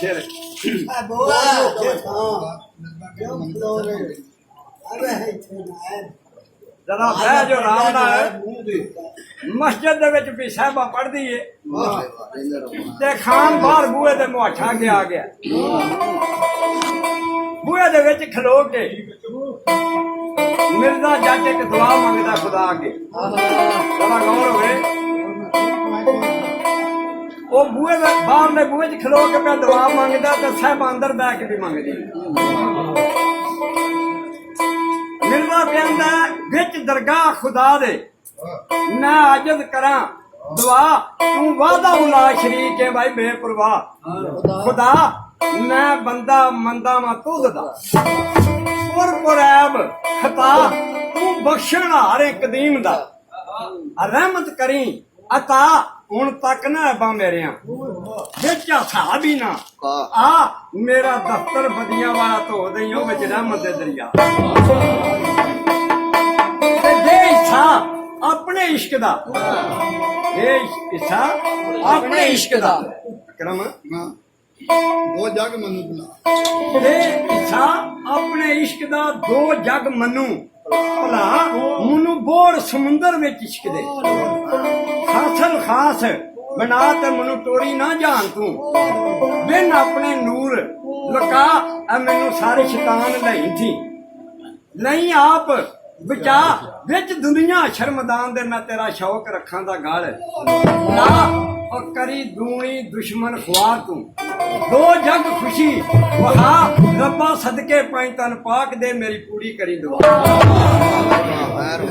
ਸਿਰ जरा बह जो आराम नाल मस्जिद दे विच भी साहिबा पढ़दी है ते खान बाहर बूहे दे मुहाठा के आ गया बूहे दे विच खलो के मिर्जा जट एक दुआ मंगदा खुदा अगे जरा गौर होवे वो बूहे दे बाहर ने बूहे च खलो के पे दुआ मंगदा ते साहिबा अंदर बैठ के भी मंगदी मिर्जा कहता बिच दरगाह खुदा दे मैं आजद करा दुआ तू वादा उला शरीक है भाई बेपरवाह खुदा मैं बंदा मंदा मा तुद दा पुरैब खता तू बख्शण हारे कदीम दा रहमत करी अता हुण तक ना अबा मेरे बिच हिसाब ही ना आ मेरा दफ्तर बदियां वाला धो दई ओ बिच रहमत दे दरिया अपने इश्क दा अपने इश्क दा करम दो जग मनु इच्छा अपने इश्क दा दो जग मनु भला मनु बोर समुंदर में इश्क दे खासल खास बना ते मनु टोरी ना जान तू बिन अपने नूर लका मैनू सारे शैतान लई थी नहीं आप बचा विच दुनिया शर्मदान दे मैं तेरा शौक रखा दा गल ना और करी दूनी दुश्मन खुआ तू दो जग खुशी वहा रब्बा सदके पाई तन पाक दे मेरी पूरी करी दुआ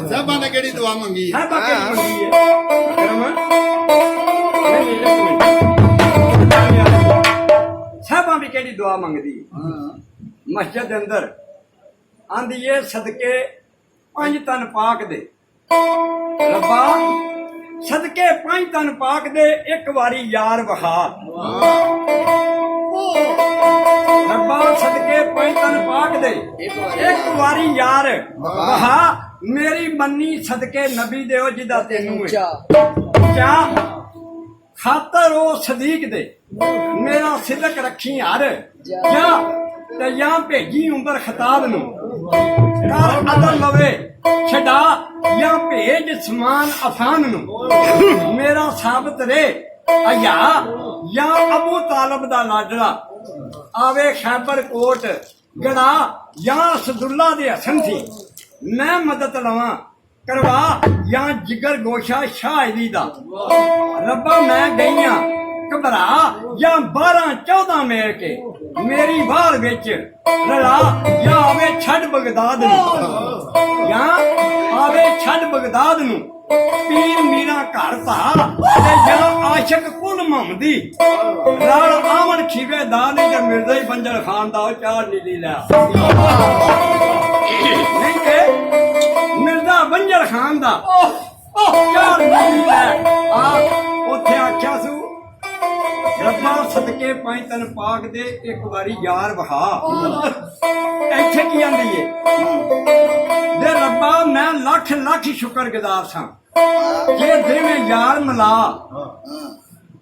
साहबा ने केड़ी दुआ मंगी साहबा केड़ी मंगी है करम साहबा भी केड़ी दुआ मंगदी मस्जिद दे अंदर आंदी है सदके पंज तन पाक दे रब्बा सदके पंज तन पाक दे एक वारी यार वहा रब्बा सदके पंज तन पाक दे एक वारी यार वहा मेरी मन्नी सदके नबी दे जिदा तेनू क्या खातर ओ सदीक दे मेरा सिदक रखी यार या भेजी उमर खताब नू अदल लवे छड़ा या भेज समान अफान नू मेरा साबित रे अया या अबू तालब दा लाडला आवे खैबर कोट गड़ा या सदुल्ला दे हसन थी मैं मदद लवा करवा या जिगर गोशा शाहदी दा रब्बा मैं गईया घबरा या 12-14 मेर के मेरी बाल विच लड़ा या आवे छड़ बगदाद नू या आवे छड़ बगदाद नू पीर मीरा घर पा ते या आशिक कुल मोहम्मदी लाल आमन खीवे दाने ते मिर्जा ही बंजर खान दा चार नीली लै नहीं के मिर्जा बंजर खान दा चार नीली लै आ ओथे आख्या सू रब्बा सदके पंज तन पाक दे एक बारी यार वहा इत्थे की आंदी है दे रब्बा मैं लख लख शुक्रगुजार सां जे देवे यार मिला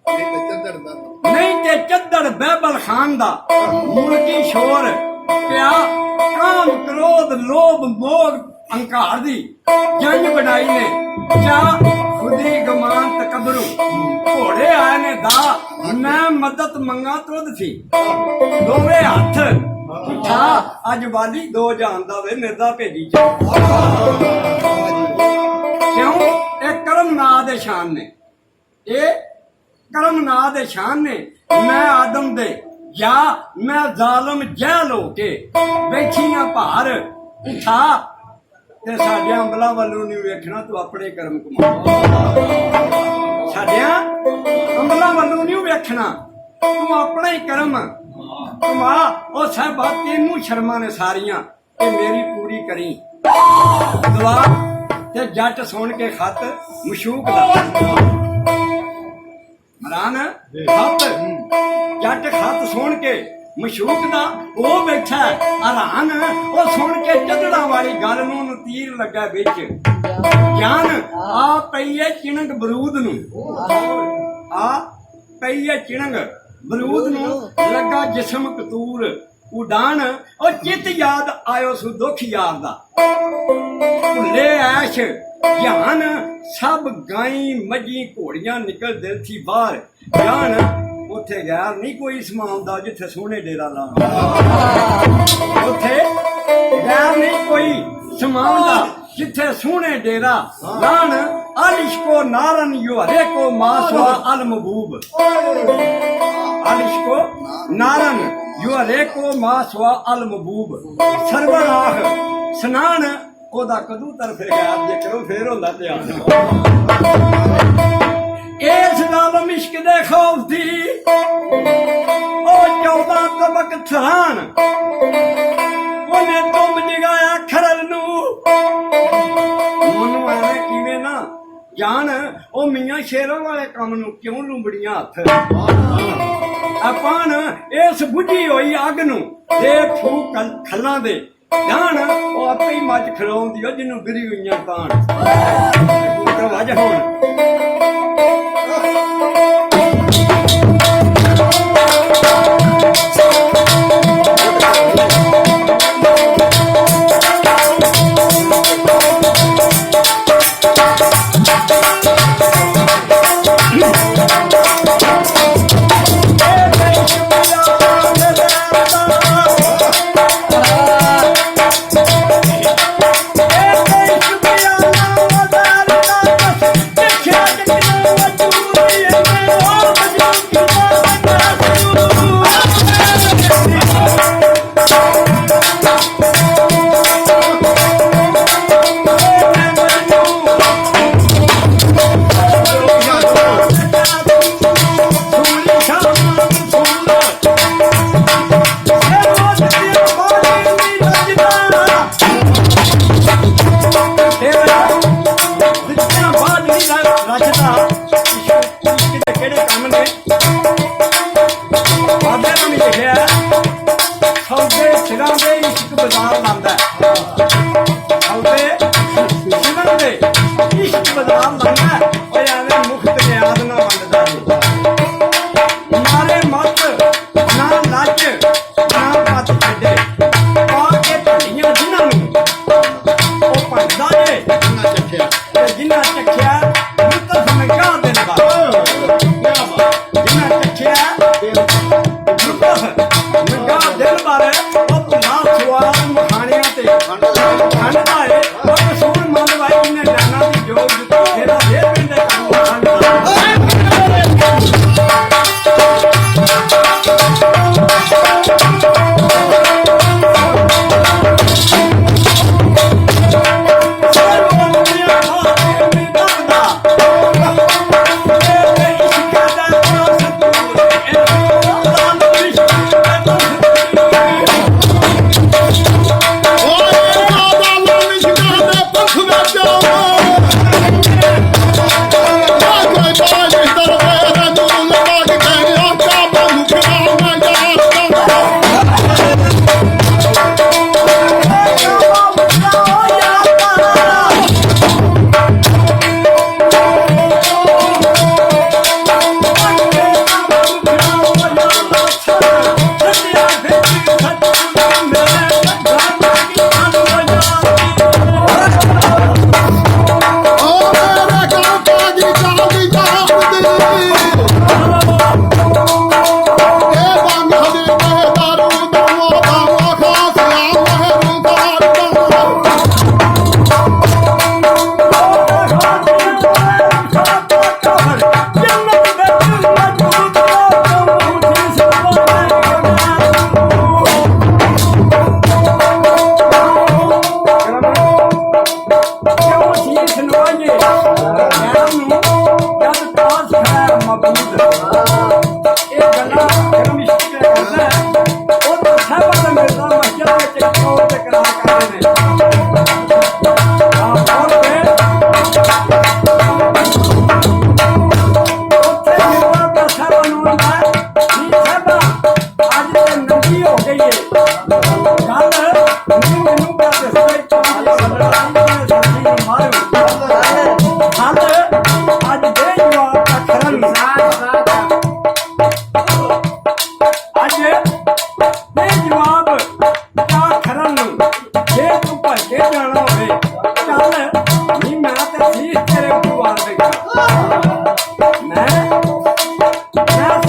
नहीं ते चद्दड़ बैबल खान दा मुल्की शोर प्या काम क्रोध लोभ मोह अंकार दी जंग बनाई ने चा खुदी गमान तकबरू घोड़े आए ने दा मैं मदद मंगा तुद थी दोवे हाथ उठा अज वाली दो जान दा वे मिर्जा भेजी क्यों एक करम ना दे शान ने ए करम ना दे शान ने मैं आदम दे या मैं जालम जैल हो के बैठी ना भार उठा ते साडे अंबला वालों नहीं वेखना तू अपने कर्म कमा साडे अंबला वालों नहीं वेखना तू अपने ही कर्म कमा ओ साहबा तेनू शर्मा ने सारियां ते मेरी पूरी करी दुआ ते जट सुन के खत मशूक दा मरान खत जट खत सुन के मशूक दा ओ बैठा हैरान ओ सुन के चदड़ा वाली गल नूं तीर लगा बिच ज्ञान आ पई है चिणंग बरूद नूं आ पई है चिणंग ਬਰੂਦ ਨੂੰ ਲੱਗਾ ਜਿਸਮ ਕਤੂਰ ਉਡਾਨ ਉਹ ਚਿੱਤ ਯਾਦ ਆਇਓ ਸੁ ਦੁੱਖ ਯਾਰ ਦਾ ਭੁੱਲੇ ਐਸ਼ ਧਿਆਨ ਸਭ ਗਾਈ ਮੱਝੀ ਘੋੜੀਆਂ ਨਿਕਲ ਦਿਲ ਸੀ ਬਾਹਰ ਜਾਨ ਉੱਥੇ ਗੈਰ ਨਹੀਂ ਕੋਈ ਸਮਾਉਂਦਾ ਜਿੱਥੇ ਸੋਹਣੇ ਡੇਰਾ ਲਾਉਂਦਾ ਉੱਥੇ ਗੈਰ ਨਹੀਂ ਕੋਈ ਸਮਾਉਂਦਾ ਜਿੱਥੇ ਸੋਹਣੇ ਡੇਰਾ ਲਾਣ ਅਲਿਸ਼ਕੋ ਨਾਰਨ ਯੋ ਹਰੇ ਕੋ ਮਾਸਵਾ ਅਲ ਮਹਬੂਬ ਅਲਿਸ਼ਕੋ ਨਾਰਨ ਯੋ ਹਰੇ ਕੋ ਮਾਸਵਾ ਅਲ ਮਹਬੂਬ ਸਰਵਰਾਹ ਸਨਾਨ ਉਹਦਾ ਕਬੂਤਰ ਫਿਰ ਗੈਰ ਜੇ ਕਰੋ ਫੇਰ ਹੁੰਦਾ ਧਿਆਨ ਇਸ ਨਾਲ ਇਸ਼ਕ ਦੇ ਖੌਫ ਦੀ ਉਹ 14 ਤਬਕ ਥਰਾਨ ਉਹਨੇ ਤੁਮ ਜਗਾਇਆ ਖਰਲ ਨੂੰ ਉਹਨੂੰ ਐਵੇਂ ਕਿਵੇਂ ਨਾ ਜਾਣ ਉਹ ਮੀਆਂ ਸ਼ੇਰਾਂ ਵਾਲੇ ਕੰਮ ਨੂੰ ਕਿਉਂ ਲੁੰਬੜੀਆਂ ਹੱਥ ਆਪਾਂ ਇਸ ਬੁੱਝੀ ਹੋਈ ਅੱਗ ਨੂੰ ਦੇ ਫੂਕ ਖੱਲਾਂ ਦੇ ਜਾਣ ਉਹ ਆਪੇ ਹੀ ਮੱਝ ਖਲਾਉਂਦੀ ਉਹ ਜਿਹਨੂੰ ਗਿਰੀ ਹੋਈਆਂ ਤਾਣ ਕਬੂਤਰ ਵੱਜ ਹੁਣ ਠੰਡਾ ਏ ਉਹ ਸੋਹਣ ਮੰਨ ਵਾਈ ਨੇ ਜਾਨਾ ਦੀ ਜੋਗ ਦਿੱਤੀ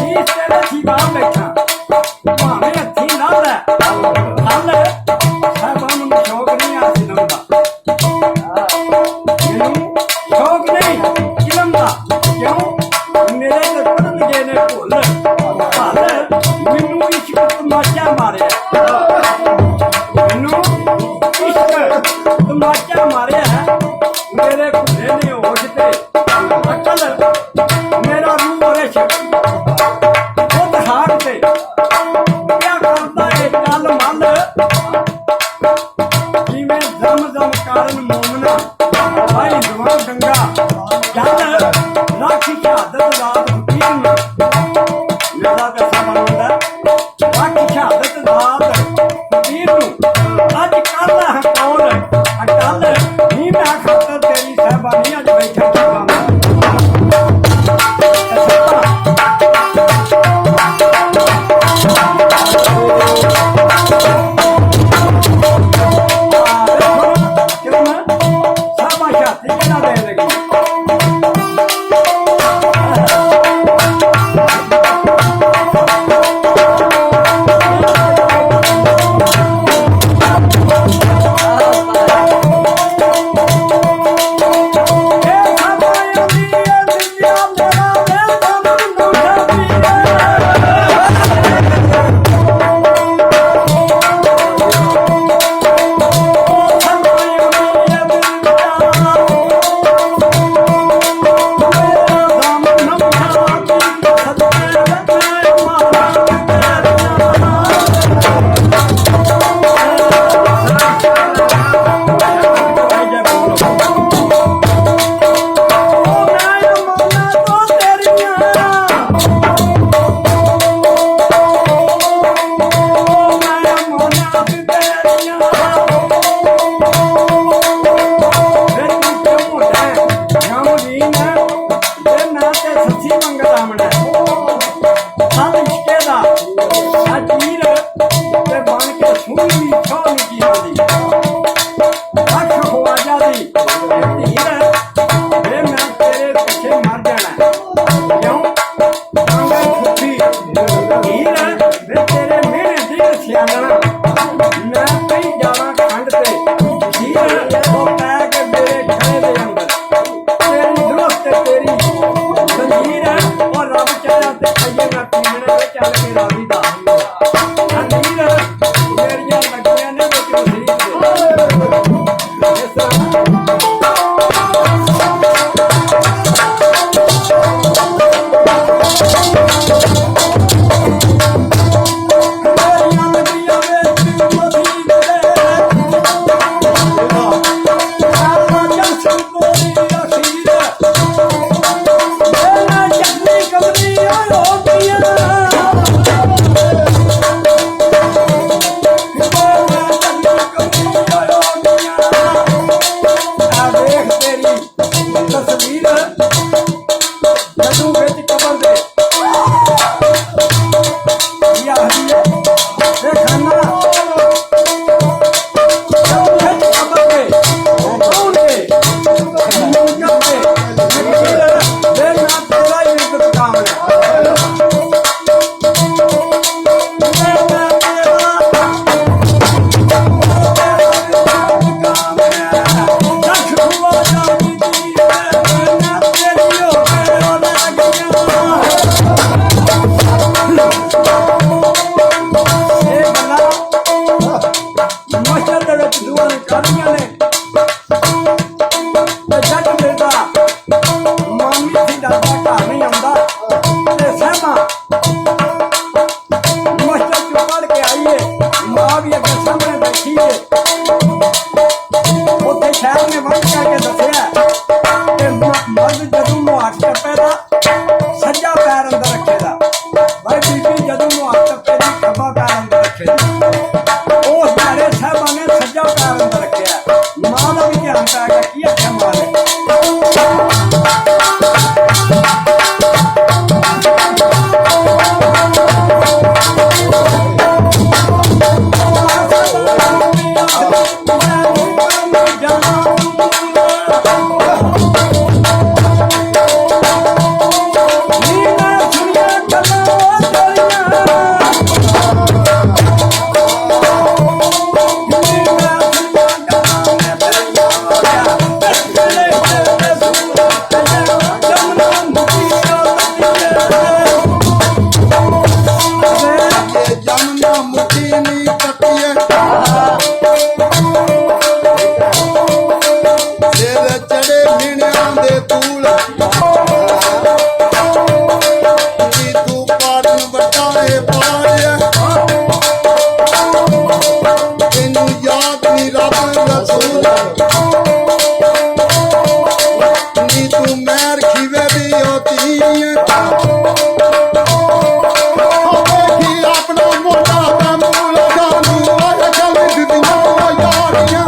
ਸੀਸ ਤੇਰੇ ਸੀਵਾ ਬੈਠਾ ਭਾਵੇਂ ਹੱਥੀ ਨਾ ਲੈ ਹੱਲ ਸਾਹਿਬਾਂ ਨੂੰ ਸ਼ੌਕ ਨਹੀਂ ਆ ਸਿਨਮ ਦਾ ਮੈਨੂੰ ਸ਼ੌਕ ਨਹੀਂ ਕਿਲਮ ਦਾ ਕਿਉਂ ਮੇਰੇ ਤੇ ਪੜਨਗੇ ਨੇ ਭੁੱਲ ਹੱਲ ਮੈਨੂੰ ਇਸ਼ਕ ਤਮਾਚਾ ਮਾਰਿਆ ਮੈਨੂੰ ਇਸ਼ਕ ਤਮਾਚਾ ਮਾਰਿਆ ਮੇਰੇ ਭੁੱਲੇ ਨੇ ਹੋਸ਼ ਤੇ ਅਕਲ ਮੇਰਾ ਰੂਹ ਰਸ਼ ਉਹ ਹਾਰ ਤੇ ਕਿਆ ਕਰਦਾ ਏ ਕੱਲ ਮੱਲ ਜਿਵੇਂ ਜ਼ਮ ਕਾਰਨ ਮੋਮਨਾ ਭਾਈ ਦੁਆ ਗੰਗਾ ਜਲ ਰਾਖੀ ਸ਼ਹਾਦਤ ਰਾਤ ਫਕੀਰ ਨੂੰ ਮੇਰਾ ਕਸਾ ਬਣਦਾ ਰਾਖੀ ਸ਼ਹਾਦਤ ਰਾਤ ਫਕੀਰ ਨੂੰ ਅੱਜ ਕੱਲ ਹਕੌਲ ਅਕਲ ਨਹੀਂ ਮੈਂ ਖਾਤਰ ਤੇਰੀ ਸਹਿਬਾਨੀ ਅੱਜ ਬੈਠਾ ਪਾਏ ਪਾੜਿਆ ਤੈਨੂੰ ਯਾਦ ਨਹੀਂ ਰੱਬ ਰਸੂਲ ਨੀ ਤੂੰ ਮੈਰ ਖੀਵੇ ਦੀ ਹੋਤੀ ਹੈ ਦੇਖੀ ਆਪਣਾ ਮੋਢਾ ਦਾ ਮੂਲ ਜਾਨੂ ਆ ਚੱਲ ਦਿੱਤੀਆਂ ਯਾਰੀਆਂ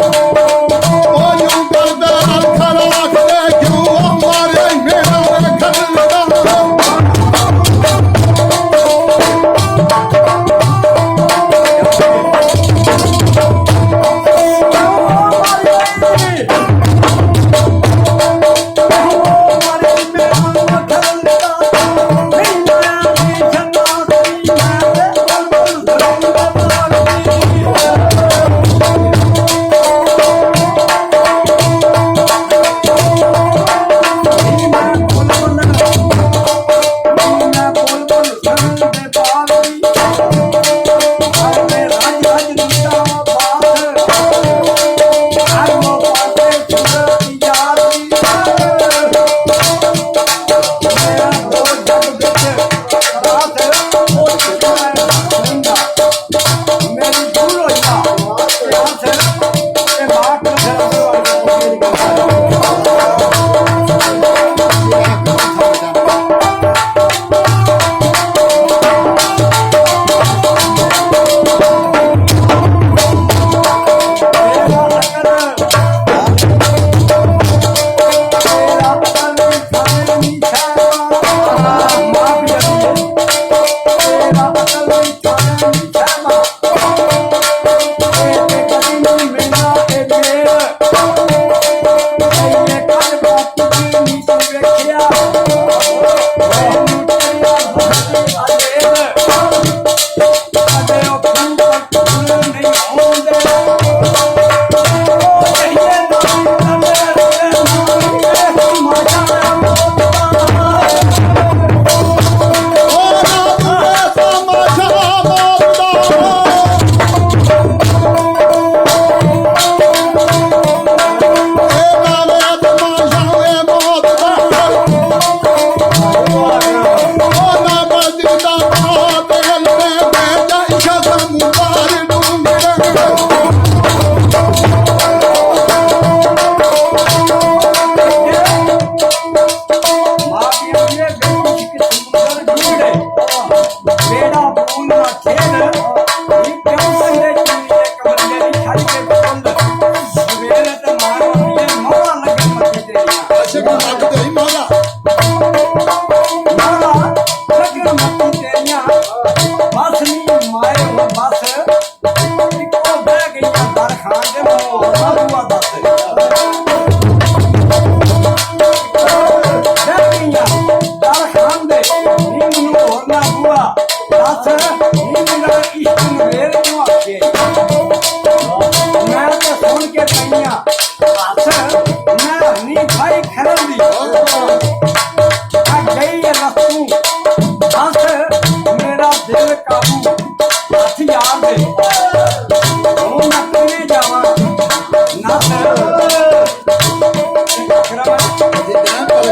ਉਹ ਜੂ ਕਰਦਾ ਅੱਖਾਂ ਰੱਖ ਲੈ ਕਿਉਂ ਮਾਰ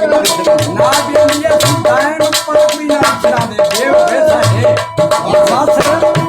ਨਾ ਬੇਲੀਏ ਸੁਦਾਇਣ ਉੱਪਰ ਵੀ ਨਾ ਚੜਾਵੇ ਦੇਵ ਵੇ ਸਾਡੇ ਸਾਥ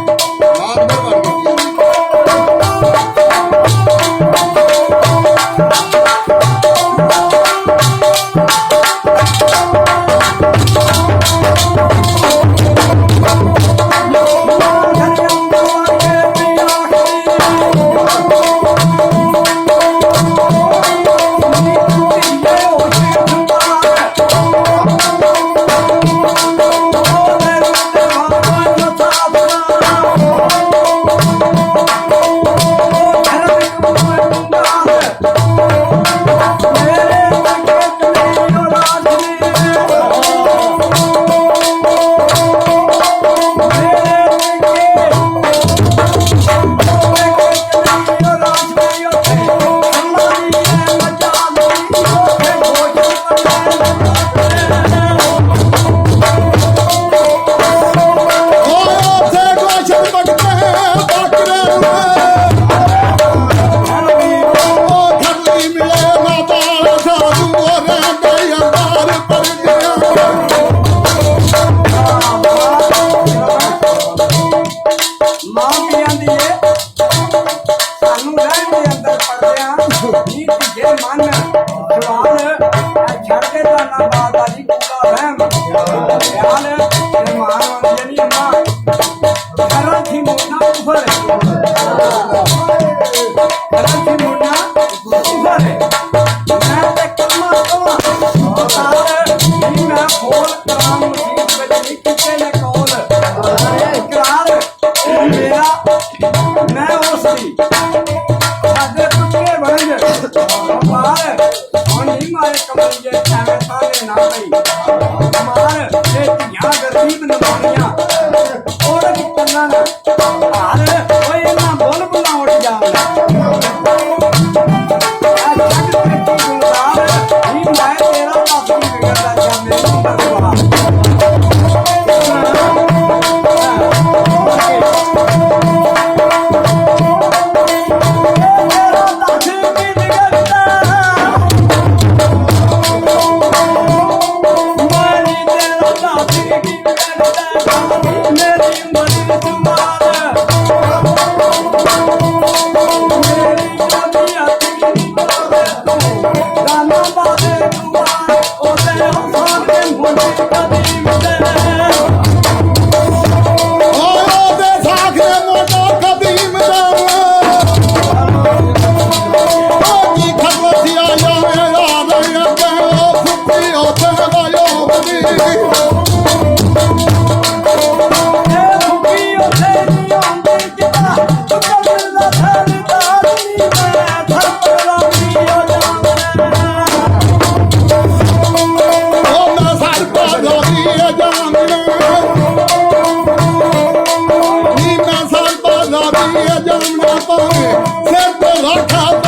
Rakha